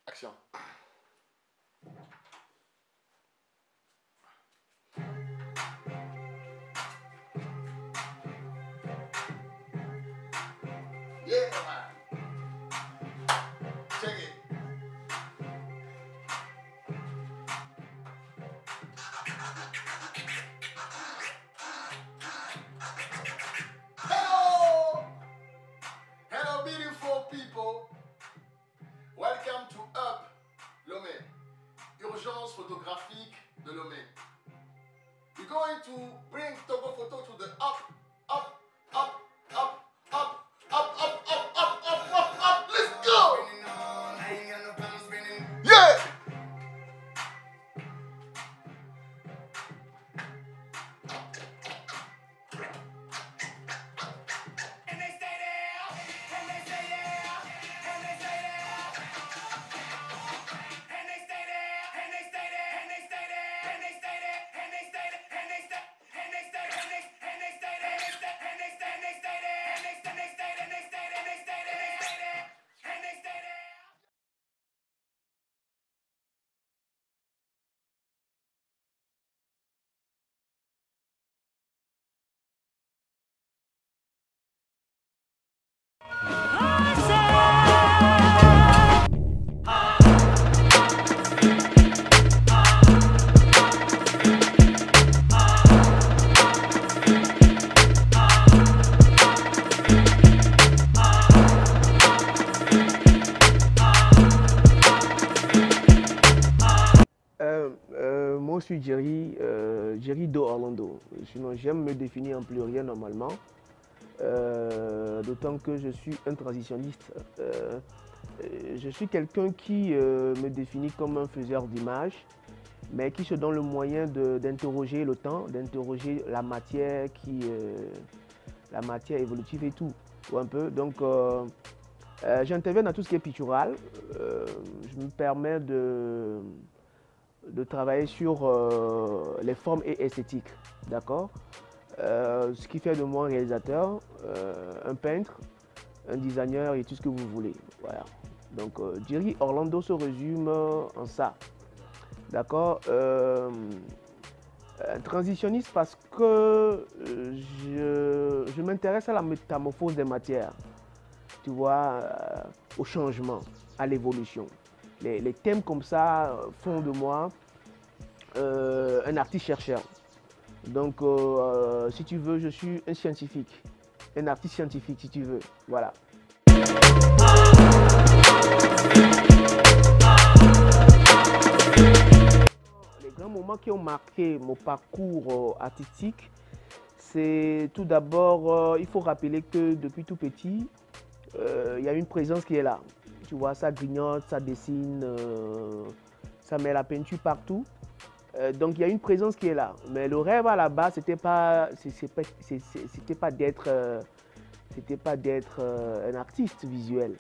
Action. Yeah, man. Check it. Hello! Hello, beautiful people. Welcome to Up Lomé. Urgence photographique de Lomé. We're going to bring Togo Photo to the up, up, up, up, up, up, up, up, up, up, up, up. Let's go! Yeah! Moi, je suis Jerry, Jerry Do Orlando. Sinon, j'aime me définir en pluriel normalement, d'autant que je suis un transitionniste. Je suis quelqu'un qui me définit comme un faiseur d'images, mais qui se donne le moyen d'interroger le temps, d'interroger la matière, la matière évolutive et tout, ou un peu. Donc, j'interviens dans tout ce qui est pictural. Je me permets de travailler sur les formes et esthétiques, d'accord, ce qui fait de moi un réalisateur, un peintre, un designer et tout ce que vous voulez. Voilà. Donc Jerry Orlando se résume en ça, d'accord. Transitionniste parce que je m'intéresse à la métamorphose des matières, tu vois, au changement, à l'évolution. Les thèmes comme ça font de moi un artiste chercheur. Donc, si tu veux, je suis un scientifique, un artiste scientifique, si tu veux. Voilà. Les grands moments qui ont marqué mon parcours artistique, c'est tout d'abord, il faut rappeler que depuis tout petit, il y a une présence qui est là. Tu vois, ça grignote, ça dessine, ça met la peinture partout. Donc il y a une présence qui est là. Mais le rêve à la base, c'était pas d'être un artiste visuel.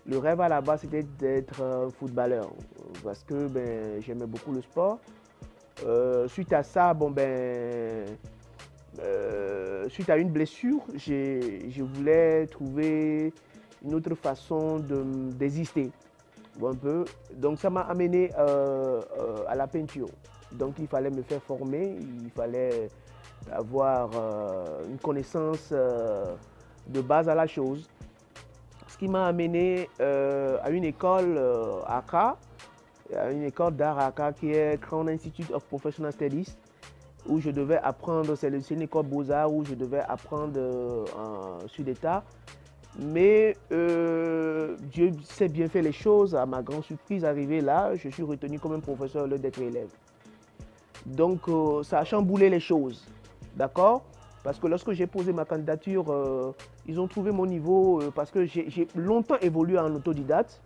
Le rêve à la base, c'était d'être un footballeur. Parce que ben, j'aimais beaucoup le sport. Suite à ça, bon, suite à une blessure, je voulais trouver une autre façon d'exister. Un peu. Donc ça m'a amené à la peinture. Donc il fallait me faire former, il fallait avoir une connaissance de base à la chose. Ce qui m'a amené à une école à Accra, à une école d'art à Accra qui est Crown Institute of Professional Studies, où je devais apprendre, c'est une école Beaux-Arts où je devais apprendre sur l'État. Mais Dieu sait bien faire les choses. À ma grande surprise, arrivé là, je suis retenu comme un professeur au lieu d'être élève. Donc ça a chamboulé les choses, d'accord? Parce que lorsque j'ai posé ma candidature, ils ont trouvé mon niveau parce que j'ai longtemps évolué en autodidacte.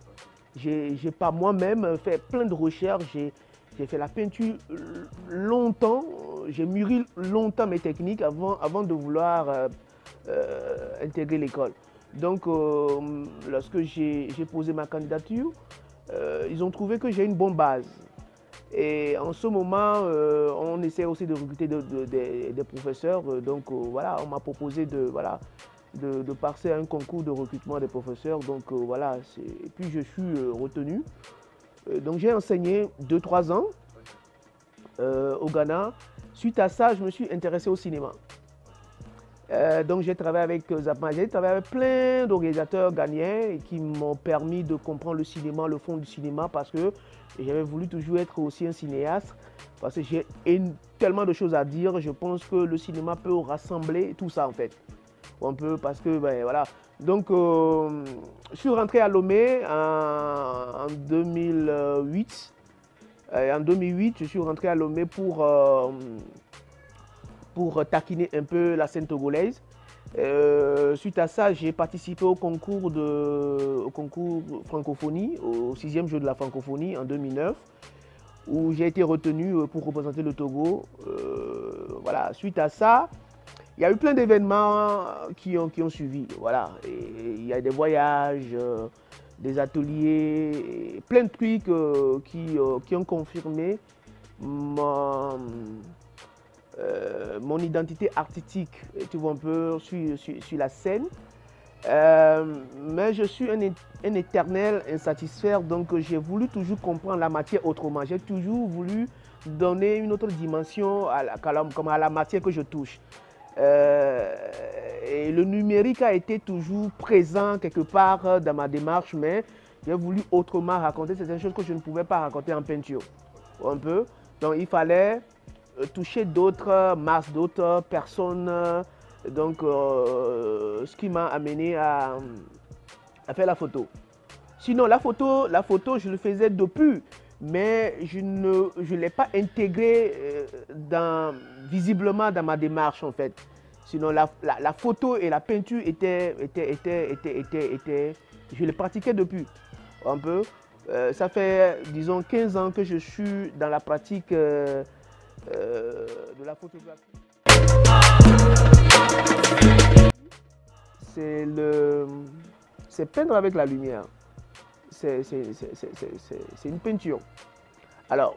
J'ai pas moi-même fait plein de recherches. J'ai fait la peinture longtemps. J'ai mûri longtemps mes techniques avant de vouloir intégrer l'école. Donc, lorsque j'ai posé ma candidature, ils ont trouvé que j'ai une bonne base. Et en ce moment, on essaie aussi de recruter des professeurs. Donc, voilà, on m'a proposé de passer à un concours de recrutement des professeurs. Donc, voilà, et puis je suis retenu. Donc j'ai enseigné 2-3 ans au Ghana. Suite à ça, je me suis intéressé au cinéma. Donc j'ai travaillé avec Zapma, j'ai travaillé avec plein d'organisateurs ghanéens qui m'ont permis de comprendre le cinéma, le fond du cinéma, parce que j'avais voulu toujours être aussi un cinéaste, parce que j'ai tellement de choses à dire. Je pense que le cinéma peut rassembler tout ça en fait. Un peu parce que, ben voilà. Donc je suis rentré à Lomé en 2008. En 2008, je suis rentré à Lomé pour taquiner un peu la scène togolaise. Suite à ça, j'ai participé au concours francophonie, au 6e jeu de la francophonie en 2009, où j'ai été retenu pour représenter le Togo. Voilà. Suite à ça, il y a eu plein d'événements qui ont suivi. Voilà. Et il y a des voyages, des ateliers, plein de trucs qui ont confirmé mon identité artistique, tu vois, un peu sur la scène. Mais je suis un éternel insatisfait, donc j'ai voulu toujours comprendre la matière autrement. J'ai toujours voulu donner une autre dimension à la matière que je touche. Et le numérique a été toujours présent quelque part dans ma démarche, mais j'ai voulu autrement raconter certaines choses que je ne pouvais pas raconter en peinture. Un peu. Donc il fallait toucher d'autres masses, d'autres personnes. Donc ce qui m'a amené à faire la photo. Sinon la photo je le faisais depuis, mais je ne l'ai pas intégré visiblement dans ma démarche en fait. Sinon la photo et la peinture je les pratiquais depuis un peu. Ça fait disons 15 ans que je suis dans la pratique de la photographie. C'est peindre avec la lumière. C'est une peinture. Alors,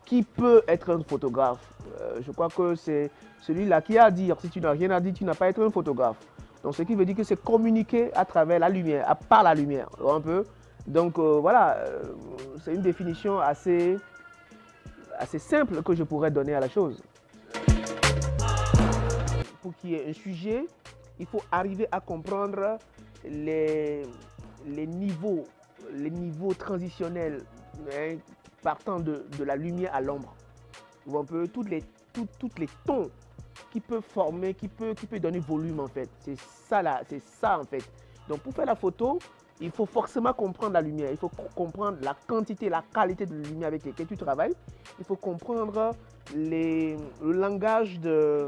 qui peut être un photographe? Je crois que c'est celui-là qui a à dire. Si tu n'as rien à dire, tu n'as pas à être un photographe. Donc, ce qui veut dire que c'est communiquer à travers la lumière, par la lumière, un peu. Donc, voilà, c'est une définition assez simple que je pourrais donner à la chose. Pour qu'il y ait un sujet, il faut arriver à comprendre les niveaux transitionnels, hein, partant de la lumière à l'ombre. Un peu tous les tons qui peuvent former, qui peut donner volume en fait. C'est ça en fait. Donc pour faire la photo, il faut forcément comprendre la lumière. Il faut comprendre la quantité, la qualité de lumière avec laquelle tu travailles. Il faut comprendre le langage des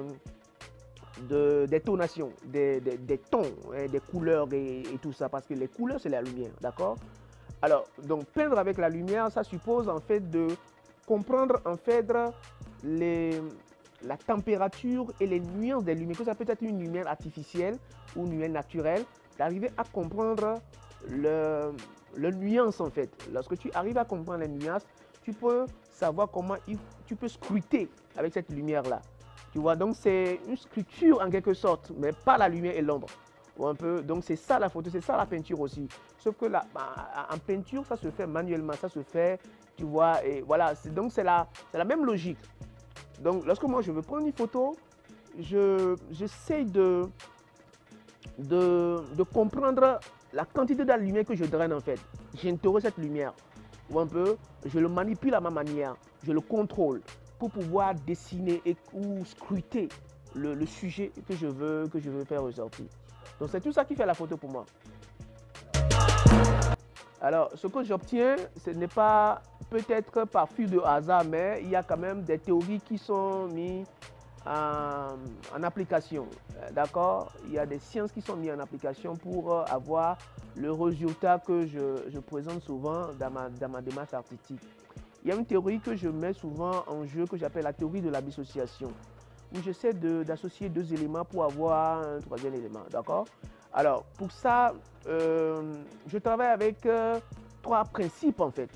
tonations, des tons, hein, des couleurs et tout ça, parce que les couleurs c'est la lumière, d'accord? Alors, donc peindre avec la lumière, ça suppose en fait de comprendre en fait la température et les nuances des lumières, que ça peut être une lumière artificielle ou une lumière naturelle, d'arriver à comprendre le nuance en fait. Lorsque tu arrives à comprendre les nuances, tu peux savoir comment tu peux scruter avec cette lumière-là. Tu vois, donc c'est une sculpture en quelque sorte, mais pas la lumière et l'ombre. Un peu. Donc c'est ça la photo, c'est ça la peinture aussi. Sauf que là, en peinture, ça se fait manuellement, ça se fait, tu vois, et voilà. Donc c'est la même logique. Donc lorsque moi je veux prendre une photo, j'essaie de comprendre la quantité de la lumière que je draine en fait. J'interroge cette lumière, ou un peu, je le manipule à ma manière, je le contrôle pour pouvoir dessiner ou scruter le sujet que je veux faire ressortir. Donc c'est tout ça qui fait la photo pour moi. Alors ce que j'obtiens, ce n'est pas peut-être par fil de hasard, mais il y a quand même des théories qui sont mises en application. D'accord? Il y a des sciences qui sont mises en application pour avoir le résultat que je présente souvent dans ma démarche artistique. Il y a une théorie que je mets souvent en jeu que j'appelle la théorie de la dissociation, où j'essaie d'associer deux éléments pour avoir un troisième élément. D'accord? Alors, pour ça, je travaille avec 3 principes en fait.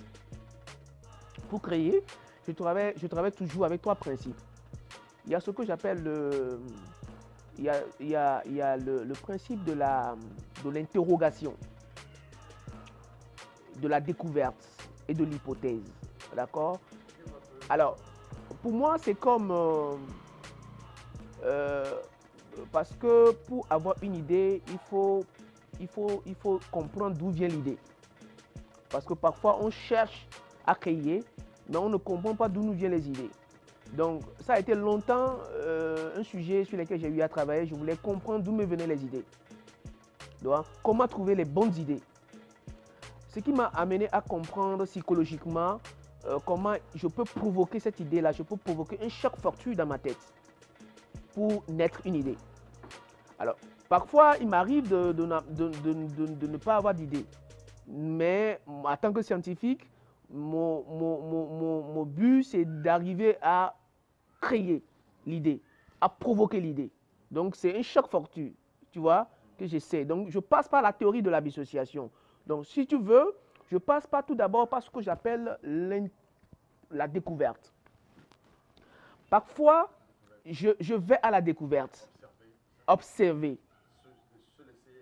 Pour créer, je travaille toujours avec 3 principes. Il y a ce que j'appelle il y a le principe de l'interrogation. de la découverte et de l'hypothèse. D'accord? Alors, pour moi, c'est comme... parce que pour avoir une idée, il faut comprendre d'où vient l'idée. Parce que parfois, on cherche à créer, mais on ne comprend pas d'où nous viennent les idées. Donc, ça a été longtemps un sujet sur lequel j'ai eu à travailler. Je voulais comprendre d'où me venaient les idées. Donc, comment trouver les bonnes idées. Ce qui m'a amené à comprendre psychologiquement comment je peux provoquer cette idée-là. Je peux provoquer un choc fortuit dans ma tête pour naître une idée. Alors, parfois, il m'arrive de ne pas avoir d'idée. Mais en tant que scientifique, mon but, c'est d'arriver à créer l'idée, à provoquer l'idée. Donc, c'est un choc fortuit, tu vois, que j'essaie. Donc, je passe par la théorie de la dissociation. Donc, si tu veux, je passe par tout d'abord par ce que j'appelle la découverte. Parfois, je vais à la découverte, observer,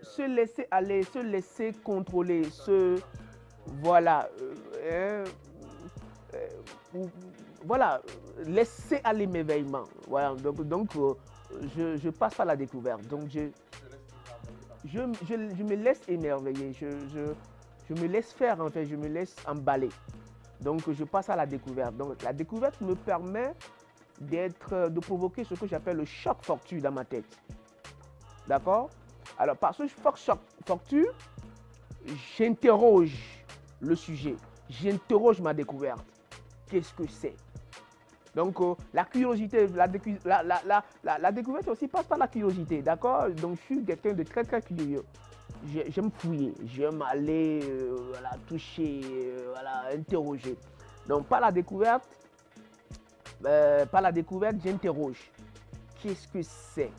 se laisser aller, se laisser contrôler, voilà, voilà, laisser aller m'éveillement. Voilà, donc je passe par la découverte. Donc, je me laisse émerveiller, je me laisse faire, en fait, je me laisse emballer. Donc, je passe à la découverte. Donc, la découverte me permet de provoquer ce que j'appelle le choc fortuit dans ma tête. D'accord? Alors, par ce choc fortuit, j'interroge le sujet, j'interroge ma découverte. Qu'est-ce que c'est? Donc, la curiosité, la découverte aussi passe par la curiosité, d'accord? Donc, je suis quelqu'un de très, très curieux. J'aime fouiller, j'aime aller voilà, toucher, voilà, interroger. Donc, par la découverte, j'interroge. Qu'est-ce que c'est?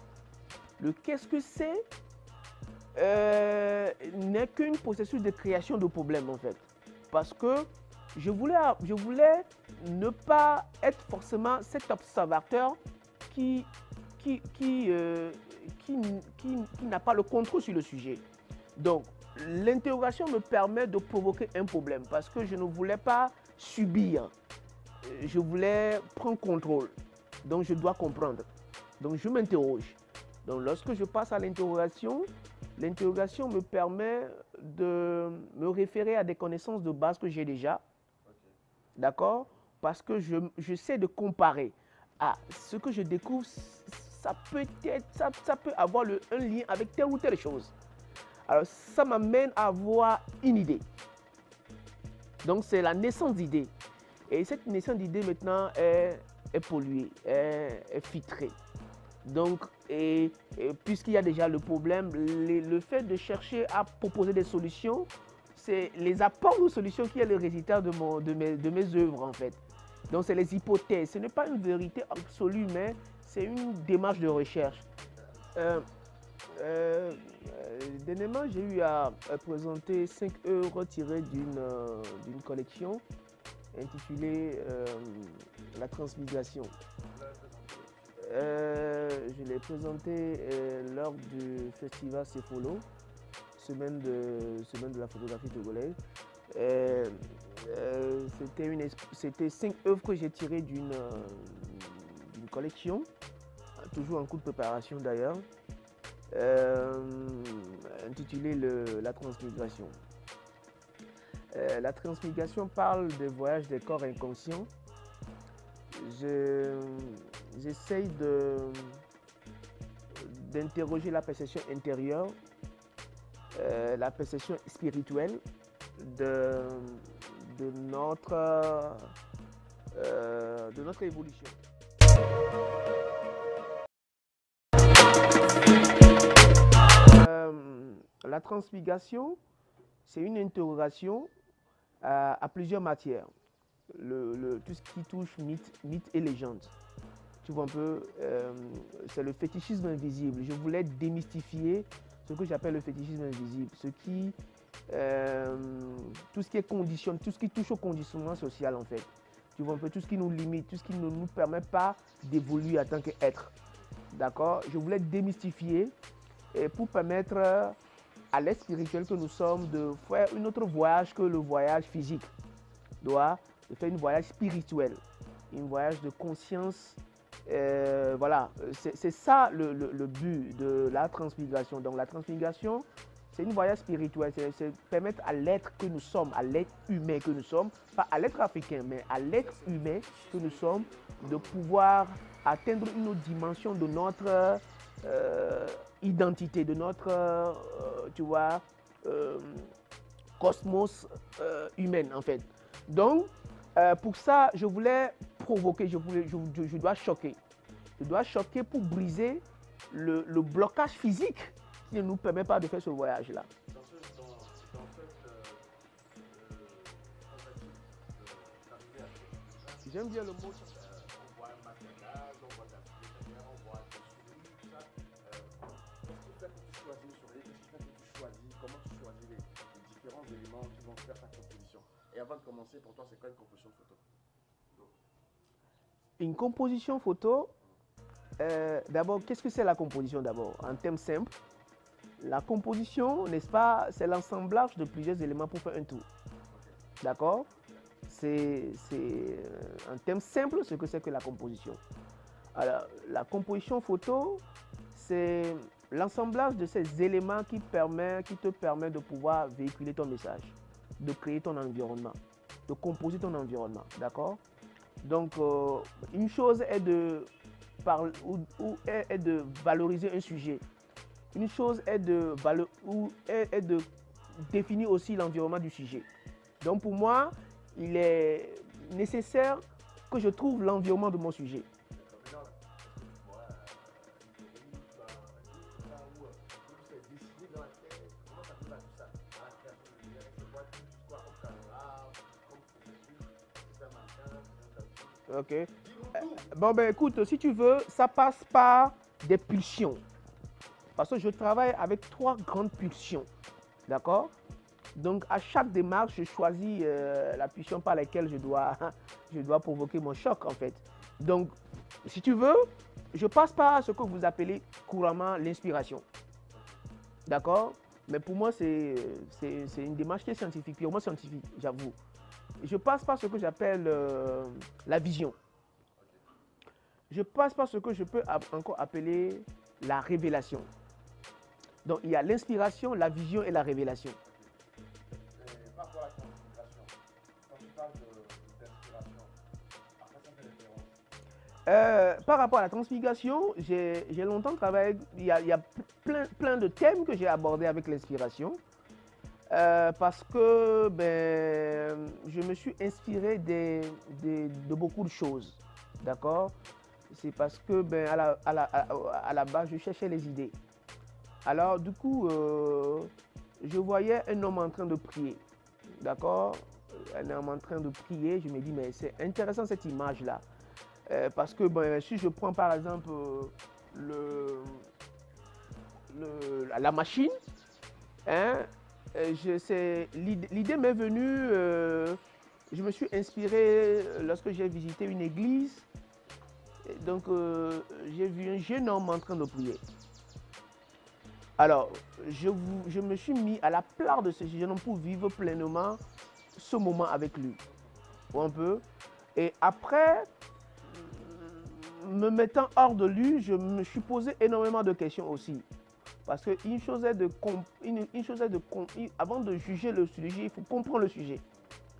Le qu'est-ce que c'est n'est qu'un processus de création de problèmes, en fait. Parce que je voulais ne pas être forcément cet observateur qui n'a pas le contrôle sur le sujet. Donc, l'interrogation me permet de provoquer un problème parce que je ne voulais pas subir. Je voulais prendre contrôle. Donc, je dois comprendre. Donc, je m'interroge. Donc, lorsque je passe à l'interrogation me permet de me référer à des connaissances de base que j'ai déjà. D'accord? Parce que je sais de comparer. Ah, ce que je découvre, ça peut avoir un lien avec telle ou telle chose. Alors, ça m'amène à avoir une idée. Donc, c'est la naissance d'idées. Et cette naissance d'idées, maintenant, est polluée, est filtrée. Donc, puisqu'il y a déjà le problème, le fait de chercher à proposer des solutions, c'est les apports de solutions qui est le résultat de mes œuvres, en fait. Donc, c'est les hypothèses. Ce n'est pas une vérité absolue, mais c'est une démarche de recherche. Dernièrement, j'ai eu à présenter 5 œuvres tirées d'une collection intitulée La Transmigration. Je l'ai présenté lors du festival Cefolo, semaine de la photographie togolaise. C'était 5 œuvres que j'ai tirées d'une collection, toujours en cours de préparation d'ailleurs, intitulée La Transmigration. La transmigration parle des voyages des corps inconscients. J'essaye d'interroger la perception intérieure, la perception spirituelle de notre évolution. La transmigration, c'est une interrogation à plusieurs matières. Tout ce qui touche mythe et légende. Tu vois un peu, c'est le fétichisme invisible. Je voulais démystifier ce que j'appelle le fétichisme invisible. Tout ce qui est condition, tout ce qui touche au conditionnement social en fait. Tu vois un peu tout ce qui nous limite, tout ce qui ne nous permet pas d'évoluer en tant qu'être. D'accord? Je voulais démystifier et pour permettre à l'être spirituel que nous sommes, de faire un autre voyage que le voyage physique. De faire un voyage spirituel, un voyage de conscience. Voilà, c'est ça le but de la transmigration. Donc la transmigration, c'est un voyage spirituel, c'est permettre à l'être que nous sommes, à l'être humain que nous sommes, pas à l'être africain, mais à l'être humain que nous sommes, de pouvoir atteindre une autre dimension de notre identité, de notre, tu vois, cosmos humain en fait. Donc, pour ça, je voulais provoquer, je dois choquer. Je dois choquer pour briser le blocage physique qui ne nous permet pas de faire ce voyage-là. J'aime bien le mot. On voit un maquillage, on voit ta on voit tout ça. Qu'est-ce qui fait que tu choisis sur les comment tu choisis les différents éléments qui vont faire ta composition? Et avant de commencer, pour toi, c'est quoi une composition de photo? Une composition photo, d'abord, qu'est-ce que c'est la composition d'abord? En termes simples, la composition, n'est-ce pas, c'est l'assemblage de plusieurs éléments pour faire un tout. D'accord? C'est en termes simples ce que c'est que la composition. Alors, la composition photo, c'est l'assemblage de ces éléments qui te permet de pouvoir véhiculer ton message, de créer ton environnement, de composer ton environnement. D'accord? Donc, une chose est de valoriser un sujet. Une chose est de définir aussi l'environnement du sujet. Donc, pour moi, il est nécessaire que je trouve l'environnement de mon sujet. Ok. Bon, ben écoute, si tu veux, ça passe par des pulsions. Parce que je travaille avec 3 grandes pulsions. D'accord? Donc, à chaque démarche, je choisis la pulsion par laquelle je dois provoquer mon choc, en fait. Donc, si tu veux, je passe par ce que vous appelez couramment l'inspiration. D'accord? Mais pour moi, c'est une démarche qui est scientifique, purement scientifique, j'avoue. Je passe par ce que j'appelle la vision. Je passe par ce que je peux encore appeler la révélation. Donc, il y a l'inspiration, la vision et la révélation. Par rapport à la concentration, quand tu parles d'inspiration, à quoi ça fait référence? Par rapport à la transmigration, j'ai longtemps travaillé, il y a plein de thèmes que j'ai abordés avec l'inspiration. Parce que je me suis inspiré de beaucoup de choses. D'accord? C'est parce que à la base, je cherchais les idées. Alors, du coup, je voyais un homme en train de prier. D'accord? Un homme en train de prier. Je me dis, mais c'est intéressant cette image-là. Parce que si je prends par exemple la machine, hein, l'idée m'est venue, je me suis inspiré lorsque j'ai visité une église. Et donc, j'ai vu un jeune homme en train de prier. Alors, je me suis mis à la place de ce jeune homme pour vivre pleinement ce moment avec lui. Un peu. Et après, me mettant hors de lui, je me suis posé énormément de questions aussi. Parce qu'une chose est avant de juger le sujet, il faut comprendre le sujet.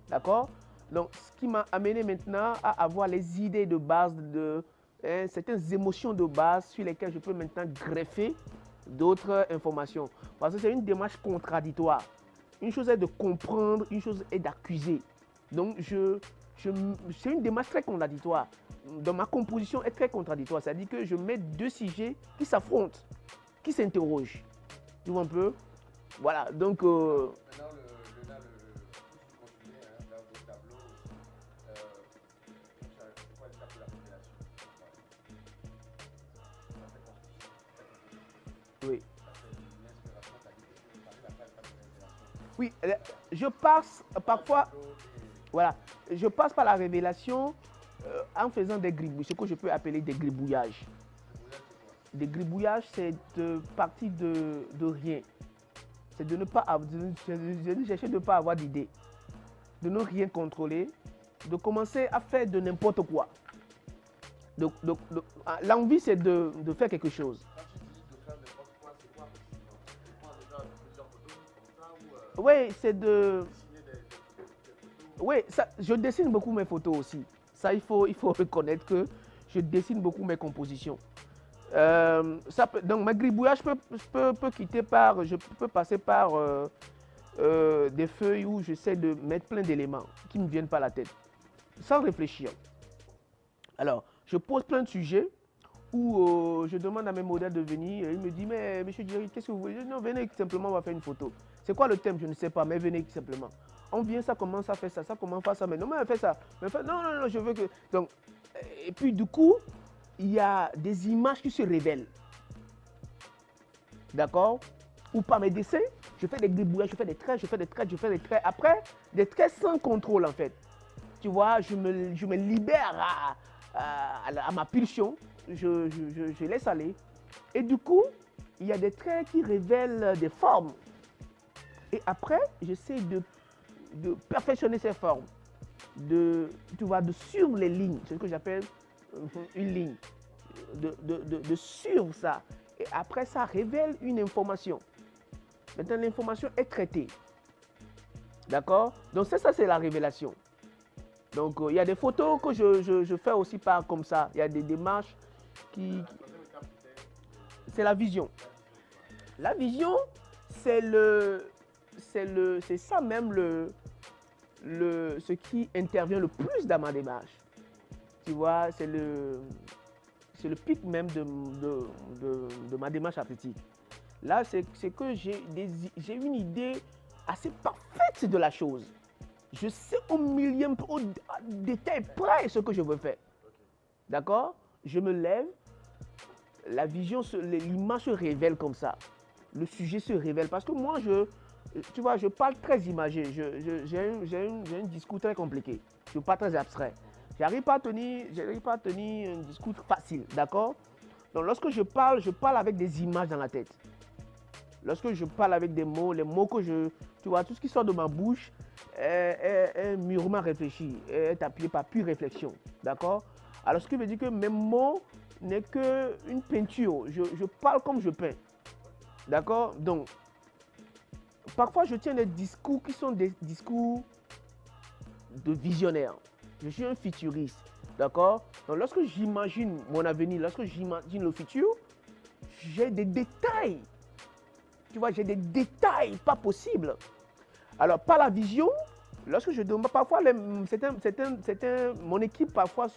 D'accord? Donc, ce qui m'a amené maintenant à avoir les idées de base, certaines émotions de base sur lesquelles je peux maintenant greffer d'autres informations. Parce que c'est une démarche contradictoire. Une chose est de comprendre, une chose est d'accuser. Donc, c'est une démarche très contradictoire. Donc, ma composition est très contradictoire. C'est-à-dire que je mets 2 sujets qui s'affrontent, qui s'interrogent. Tu vois un peu? Voilà, donc... Maintenant, dans vos tableaux, c'est quoi l'étape de la révélation? Oui. Oui, je passe parfois... Voilà, je passe par la révélation en faisant des gribouillages, ce que je peux appeler des gribouillages. Des gribouillages, c'est de partir de rien. c'est de ne pas chercher de ne pas avoir d'idée, de ne rien contrôler, de commencer à faire de n'importe quoi. L'envie, c'est de faire quelque chose. Quand tu dis de faire n'importe quoi, c'est quoi précisément? Tu prends déjà plusieurs photos comme ça ou Oui, c'est de... dessiner des photos? Oui, ça, je dessine beaucoup mes photos aussi. Ça, il faut reconnaître que je dessine beaucoup mes compositions. Donc, ma gribouillage peut quitter par... Je peux passer par des feuilles où j'essaie de mettre plein d'éléments qui ne me viennent pas à la tête, sans réfléchir. Alors, je pose plein de sujets où je demande à mes modèles de venir. Et il me dit, mais monsieur Jerry, qu'est-ce que vous voulez? Non, venez simplement, on va faire une photo. C'est quoi le thème? Je ne sais pas, mais venez simplement. On vient, ça commence à faire ça, ça commence à faire ça. Mais non, mais fais ça. Mais non, non, non, je veux que... Donc, et puis du coup, il y a des images qui se révèlent. D'accord? Ou par mes dessins, je fais des gribouillages, je fais des traits, je fais des traits, je fais des traits. Après, des traits sans contrôle en fait. Tu vois, je me libère à ma pulsion, je laisse aller. Et du coup, il y a des traits qui révèlent des formes. Et après, j'essaie de perfectionner ces formes, tu vois, de suivre les lignes, c'est ce que j'appelle une ligne, de suivre ça. Et après, ça révèle une information. Maintenant, l'information est traitée. D'accord? Donc, ça c'est la révélation. Donc, il y a des photos que je fais aussi comme ça. Il y a des démarches qui... C'est la vision. La vision, c'est ça même ce qui intervient le plus dans ma démarche. Tu vois, c'est le pic même de ma démarche artistique. Là, c'est que j'ai une idée assez parfaite de la chose. Je sais au millième, au détail près ce que je veux faire. D'accord? Je me lève, la vision, l'image se révèle comme ça. Le sujet se révèle parce que moi, tu vois, je parle très imagé. J'ai un discours très compliqué. Je ne suis pas très abstrait. Je n'arrive pas à tenir un discours facile. D'accord? Donc, lorsque je parle avec des images dans la tête. Lorsque je parle avec des mots, les mots que tu vois, tout ce qui sort de ma bouche est mûrement réfléchi, est appuyé par pure réflexion. D'accord? Alors, ce qui veut dire que mes mots n'est qu'une peinture. Je parle comme je peins. D'accord? Donc, parfois, je tiens des discours qui sont des discours de visionnaire. Je suis un futuriste. D'accord? Donc, lorsque j'imagine mon avenir, lorsque j'imagine le futur, j'ai des détails. Tu vois, j'ai des détails pas possibles. Alors, par la vision, lorsque je demande, parfois, mon équipe, parfois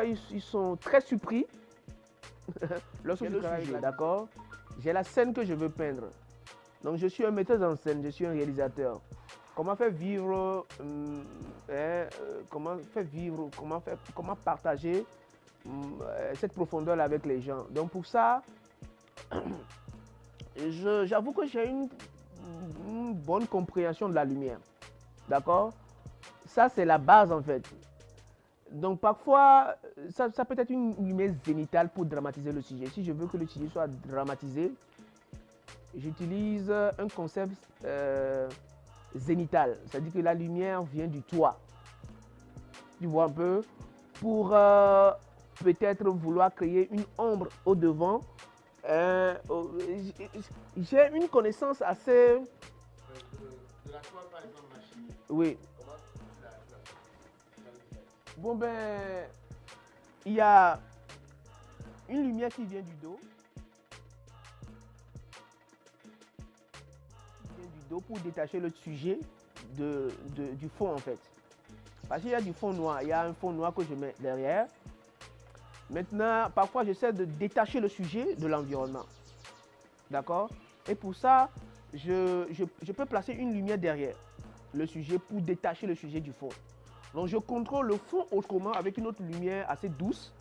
ils sont très surpris. Lorsque je travaille, d'accord? J'ai la scène que je veux peindre. Donc, je suis un metteur en scène, je suis un réalisateur. Comment faire vivre, comment partager cette profondeur avec les gens. Donc, pour ça, j'avoue que j'ai une bonne compréhension de la lumière. D'accord? Ça, c'est la base en fait. Donc parfois, ça peut être une lumière zénitale pour dramatiser le sujet. Si je veux que le sujet soit dramatisé, j'utilise un concept zénital. C'est-à-dire que la lumière vient du toit. Tu vois un peu? Pour peut-être vouloir créer une ombre au devant. J'ai une connaissance assez... De la toile, par exemple, machinée. Oui. Comment tu l'as Bon ben, il y a une lumière qui vient du dos. Qui vient du dos pour détacher le sujet du fond en fait. Parce qu'il y a du fond noir, il y a un fond noir que je mets derrière. Maintenant, parfois j'essaie de détacher le sujet de l'environnement. D'accord? Et pour ça, je peux placer une lumière derrière le sujet pour détacher le sujet du fond. Donc je contrôle le fond autrement avec une autre lumière assez douce,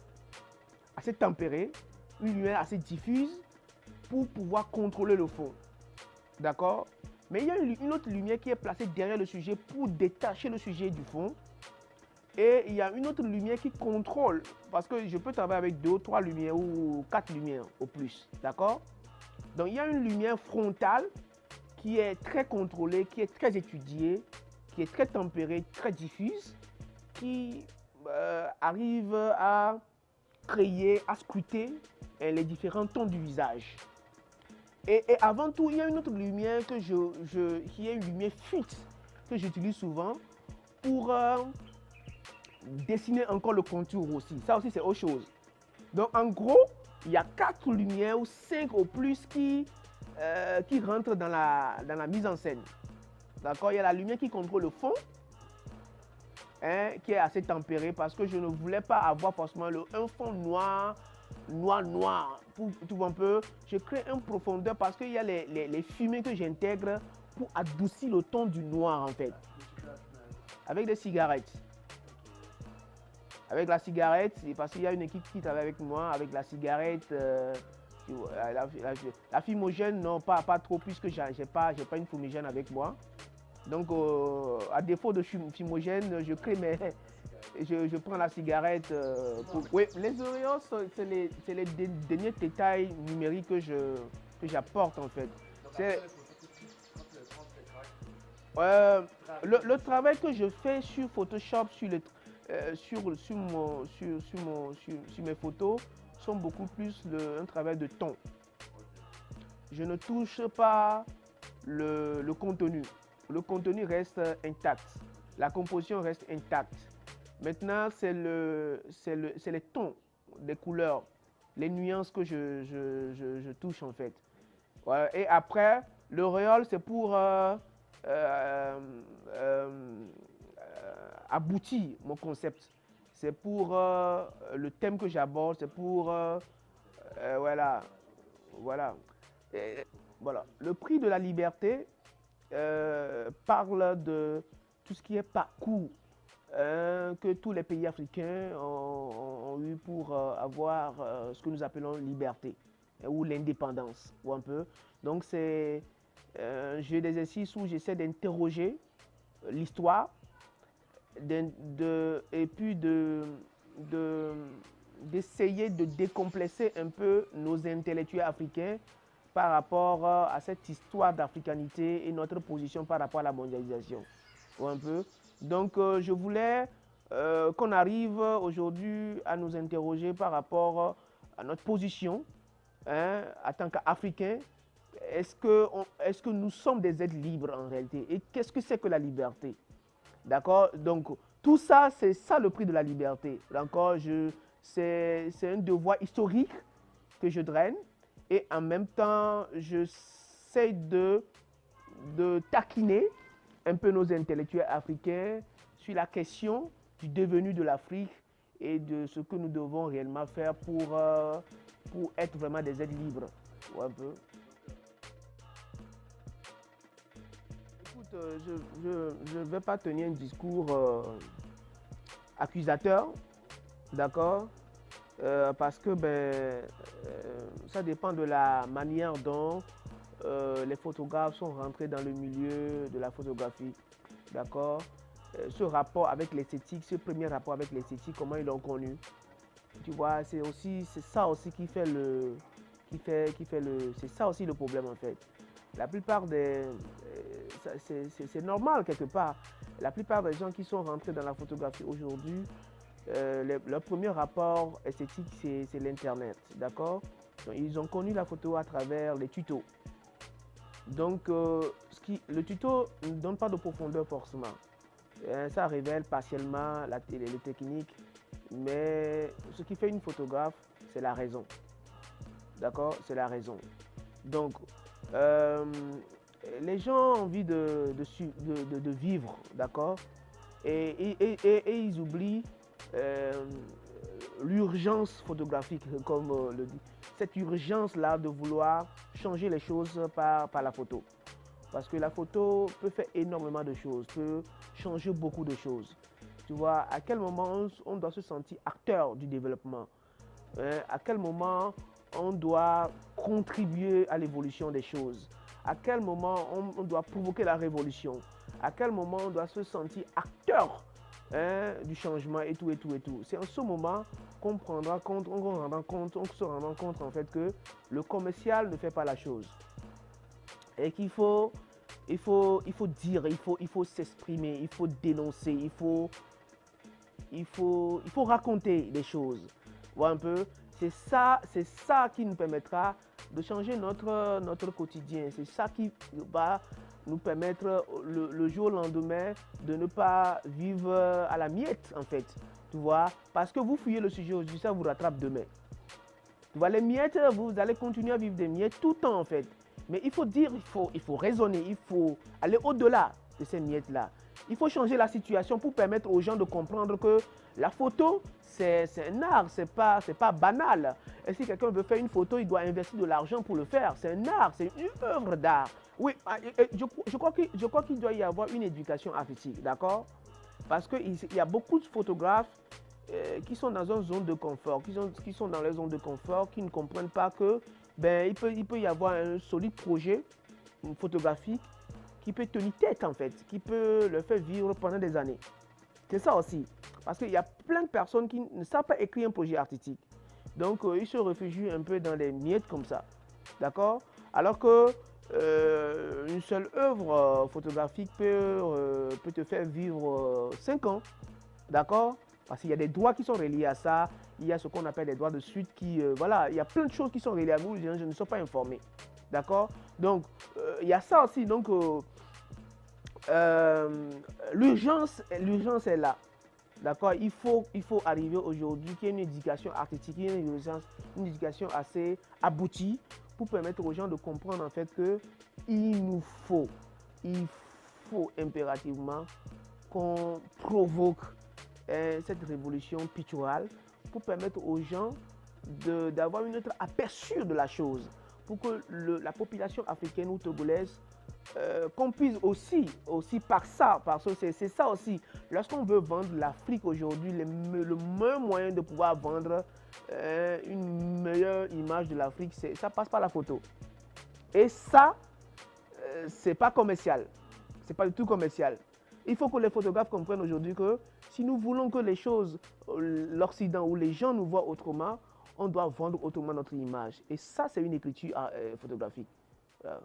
assez tempérée, une lumière assez diffuse pour pouvoir contrôler le fond. D'accord? Mais il y a une autre lumière qui est placée derrière le sujet pour détacher le sujet du fond. Et il y a une autre lumière qui contrôle, parce que je peux travailler avec 2 ou 3 lumières ou 4 lumières au plus. D'accord? Donc il y a une lumière frontale qui est très contrôlée, qui est très étudiée, qui est très tempérée, très diffuse, qui arrive à créer, à scruter les différents tons du visage. Et avant tout, il y a une autre lumière qui est une lumière fixe que j'utilise souvent pour dessiner encore le contour aussi. Ça aussi, c'est autre chose. Donc, en gros, il y a 4 lumières ou 5 au plus qui rentrent dans la mise en scène. D'accord? Il y a la lumière qui contrôle le fond, hein, qui est assez tempéré parce que je ne voulais pas avoir forcément un fond noir. Pour, tu vois un peu, je crée une profondeur parce qu'il y a les fumées que j'intègre pour adoucir le ton du noir en fait. Avec des cigarettes. Avec la cigarette, parce qu'il y a une équipe qui travaille avec moi, avec la cigarette, la fumigène, non, pas trop, puisque je n'ai pas une fumigène avec moi. Donc, à défaut de fumigène, je crée je prends la cigarette. Oui, les Oreos, c'est les derniers détails numériques que j'apporte en fait. Le travail que je fais sur Photoshop, sur mes photos, sont beaucoup plus un travail de ton. Je ne touche pas le contenu. Le contenu reste intact. La composition reste intacte. Maintenant, c'est les tons, les couleurs, les nuances que je touche en fait. Voilà. Et après, l'auréole, c'est pour aboutir mon concept. C'est pour le thème que j'aborde, c'est pour voilà. Et, voilà. Le prix de la liberté parle de tout ce qui est parcours que tous les pays africains ont eu pour avoir ce que nous appelons liberté ou l'indépendance ou un peu. Donc c'est un jeu d'exercice où j'essaie d'interroger l'histoire et puis d'essayer de décomplexer un peu nos intellectuels africains par rapport à cette histoire d'africanité et notre position par rapport à la mondialisation. Un peu. Donc je voulais qu'on arrive aujourd'hui à nous interroger par rapport à notre position en tant qu'Africains. Est-ce que nous sommes des êtres libres en réalité? Et qu'est-ce que c'est que la liberté? D'accord? Donc tout ça, c'est ça le prix de la liberté. D'accord? C'est un devoir historique que je draine. Et en même temps, j'essaie de taquiner un peu nos intellectuels africains sur la question du devenu de l'Afrique et de ce que nous devons réellement faire pour être vraiment des êtres libres. Un peu. Écoute, je ne vais pas tenir un discours accusateur, d'accord? Parce que ça dépend de la manière dont les photographes sont rentrés dans le milieu de la photographie, d'accord? Ce rapport avec l'esthétique, ce premier rapport avec l'esthétique, comment ils l'ont connu, tu vois, c'est ça aussi qui fait c'est ça aussi le problème en fait. La plupart c'est normal quelque part. La plupart des gens qui sont rentrés dans la photographie aujourd'hui, leur premier rapport esthétique, c'est l'Internet, d'accord? Ils ont connu la photo à travers les tutos. Donc, le tuto ne donne pas de profondeur forcément. Ça révèle partiellement les techniques, mais ce qui fait une photographe, c'est la raison. D'accord? C'est la raison. Donc, les gens ont envie de vivre, d'accord? Et ils oublient l'urgence photographique, comme le dit. Cette urgence-là de vouloir changer les choses par la photo. Parce que la photo peut faire énormément de choses, peut changer beaucoup de choses. Tu vois, à quel moment on doit se sentir acteur du développement? À quel moment on doit contribuer à l'évolution des choses? À quel moment on doit provoquer la révolution? À quel moment on doit se sentir acteur du changement et tout. C'est en ce moment qu'on prendra compte, on se rendra compte en fait que le commercial ne fait pas la chose. Et qu'il faut dire, il faut s'exprimer, il faut dénoncer, il faut raconter des choses. Voilà un peu. C'est ça qui nous permettra de changer notre quotidien. C'est ça qui va nous permettre le jour au lendemain de ne pas vivre à la miette en fait. Tu vois, parce que vous fouillez le sujet aujourd'hui, ça vous rattrape demain. Tu vois, les miettes, vous allez continuer à vivre des miettes tout le temps en fait. Mais il faut dire, il faut raisonner, il faut aller au-delà de ces miettes-là. Il faut changer la situation pour permettre aux gens de comprendre que la photo, c'est un art, c'est pas banal. Et si quelqu'un veut faire une photo, il doit investir de l'argent pour le faire. C'est un art, c'est une œuvre d'art. Oui, je crois qu'il doit y avoir une éducation artistique, d'accord? Parce qu'il y a beaucoup de photographes qui sont dans une zone de confort, qui sont dans les zones de confort, qui ne comprennent pas que il peut y avoir un solide projet photographique qui peut tenir tête en fait, qui peut le faire vivre pendant des années. C'est ça aussi. Parce qu'il y a plein de personnes qui ne savent pas écrire un projet artistique. Donc ils se réfugient un peu dans des miettes comme ça. D'accord? Alors que une seule œuvre photographique peut te faire vivre 5 ans. D'accord? Parce qu'il y a des droits qui sont reliés à ça. Il y a ce qu'on appelle des droits de suite qui, voilà, il y a plein de choses qui sont reliées à vous. Je ne suis pas informé. D'accord? Donc, il y a ça aussi. Donc, l'urgence est là. D'accord? Il faut arriver aujourd'hui qu'il y ait une éducation artistique, une éducation assez aboutie pour permettre aux gens de comprendre en fait que il faut impérativement qu'on provoque cette révolution picturale pour permettre aux gens d'avoir une autre aperçu de la chose, pour que la population africaine ou togolaise qu'on puisse aussi par ça, parce que c'est ça aussi, lorsqu'on veut vendre l'Afrique aujourd'hui, le meilleur moyen de pouvoir vendre une meilleure image de l'Afrique, ça passe par la photo. Et ça, c'est pas commercial, c'est pas du tout commercial. Il faut que les photographes comprennent aujourd'hui que si nous voulons que les choses, l'Occident ou les gens nous voient autrement, on doit vendre autrement notre image. Et ça, c'est une écriture photographique. Voilà.